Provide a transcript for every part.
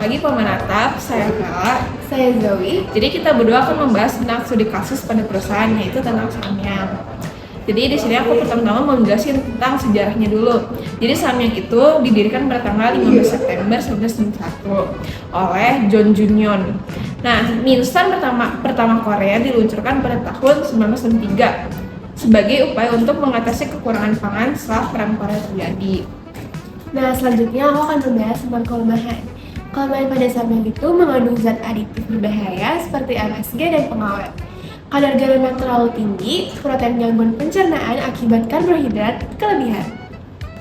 pagi pemanatap, saya Kala. Saya Zoe. Jadi kita berdua akan membahas tentang studi kasus pada perusahaan, yaitu tentang Samyang. Jadi di sini aku pertama-tama mau menjelaskan tentang sejarahnya dulu. Jadi Samyang itu didirikan pada tanggal 15 September 1991 oleh John Junyon. Nah, mie instan pertama Korea diluncurkan pada tahun 1993 sebagai upaya untuk mengatasi kekurangan pangan setelah Perang Korea terjadi. Nah, selanjutnya aku akan membahas tentang kelemahan. Kelemahan pada Samyang itu mengandung zat aditif berbahaya seperti MSG dan pengawet. Kadar garam yang terlalu tinggi, protein gangguan pencernaan akibat karbohidrat kelebihan.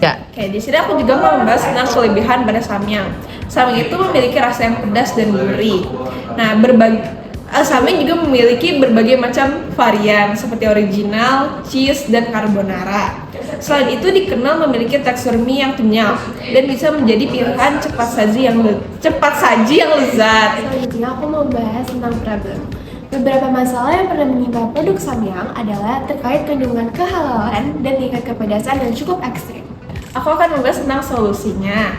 Ya, oke, di sini aku juga mau membahas tentang kelebihan pada Samyang. Samyang itu memiliki rasa yang pedas dan gurih. Nah, Samyang juga memiliki berbagai macam varian seperti original, cheese, dan carbonara. Selain itu dikenal memiliki tekstur mie yang kenyal dan bisa menjadi pilihan cepat saji yang lezat. Selanjutnya aku mau bahas tentang problem. Beberapa masalah yang pernah menimpa produk Samyang adalah terkait kandungan kehalalan dan tingkat kepedasan yang cukup ekstrim. Aku akan membahas tentang solusinya.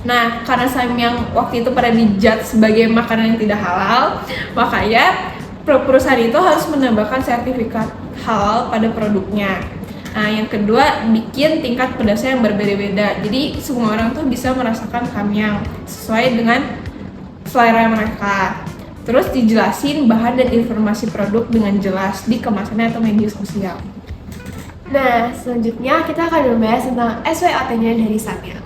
Nah, karena Samyang waktu itu pada dijudge sebagai makanan yang tidak halal, makanya perusahaan itu harus menambahkan sertifikat halal pada produknya. Nah, yang kedua, bikin tingkat pedasnya yang berbeda-beda. Jadi semua orang tuh bisa merasakan Samyang sesuai dengan selera mereka. Terus dijelasin bahan dan informasi produk dengan jelas di kemasannya atau media sosial. Nah, selanjutnya kita akan membahas tentang SWOT-nya dari Samyang.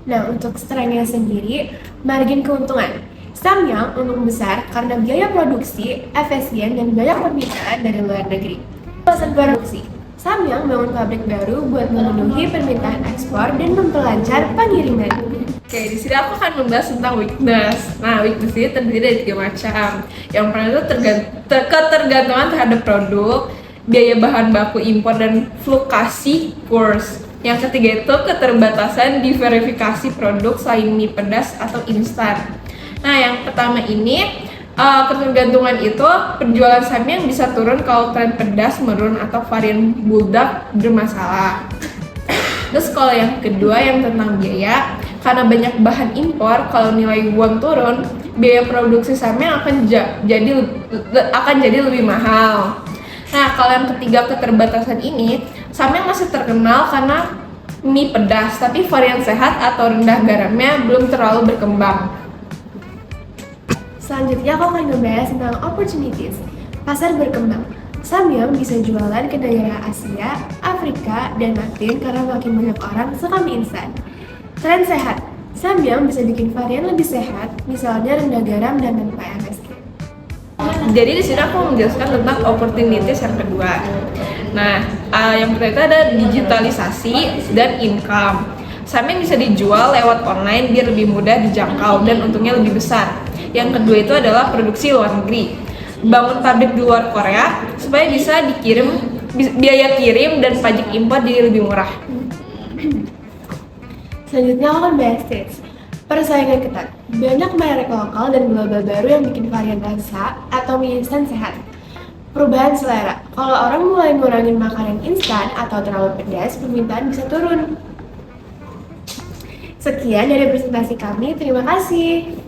Nah, untuk strength-nya sendiri, margin keuntungan. Samyang untung besar karena biaya produksi, efisien, dan banyak permintaan dari luar negeri. Alasan produksi. Samyang bangun pabrik baru buat memenuhi permintaan ekspor dan memperlancar pengiriman. Oke, di sini aku akan membahas tentang weakness. Nah, weakness ini terdiri dari 3 macam. Yang pertama itu ketergantungan terhadap produk, biaya bahan baku impor, dan fluktuasi kurs. Yang ketiga itu keterbatasan di verifikasi produk selain mie pedas atau instan. Nah, yang pertama ini ketergantungan itu penjualan Samyang bisa turun kalau tren pedas menurun atau varian bulldog bermasalah. Terus kalau yang kedua yang tentang biaya, karena banyak bahan impor, kalau nilai won turun, biaya produksi Samyang akan jadi lebih mahal. Nah, kalau yang ketiga keterbatasan ini, Samyang masih terkenal karena mie pedas, tapi varian sehat atau rendah garamnya belum terlalu berkembang. Selanjutnya aku akan membahas tentang opportunities. Pasar berkembang. Samyang bisa jualan ke negara Asia, Afrika, dan Latin karena makin banyak orang suka mie instan. Tren sehat. Samyang bisa bikin varian lebih sehat, misalnya rendah garam dan tanpa MSG. Jadi di sini aku menjelaskan tentang opportunities yang kedua. Nah, yang pertama itu ada digitalisasi dan income. Samyang bisa dijual lewat online biar lebih mudah dijangkau dan untungnya lebih besar. Yang kedua itu adalah produksi luar negeri. Bangun pabrik di luar Korea supaya bisa biaya kirim dan pajak impor jadi lebih murah. Selanjutnya aku akan bahas tips. Persaingan ketat. Banyak merek lokal dan global baru yang bikin varian rasa atau mie instan sehat. Perubahan selera. Kalau orang mulai ngurangin makanan instan atau terlalu pedas, permintaan bisa turun. Sekian dari presentasi kami. Terima kasih.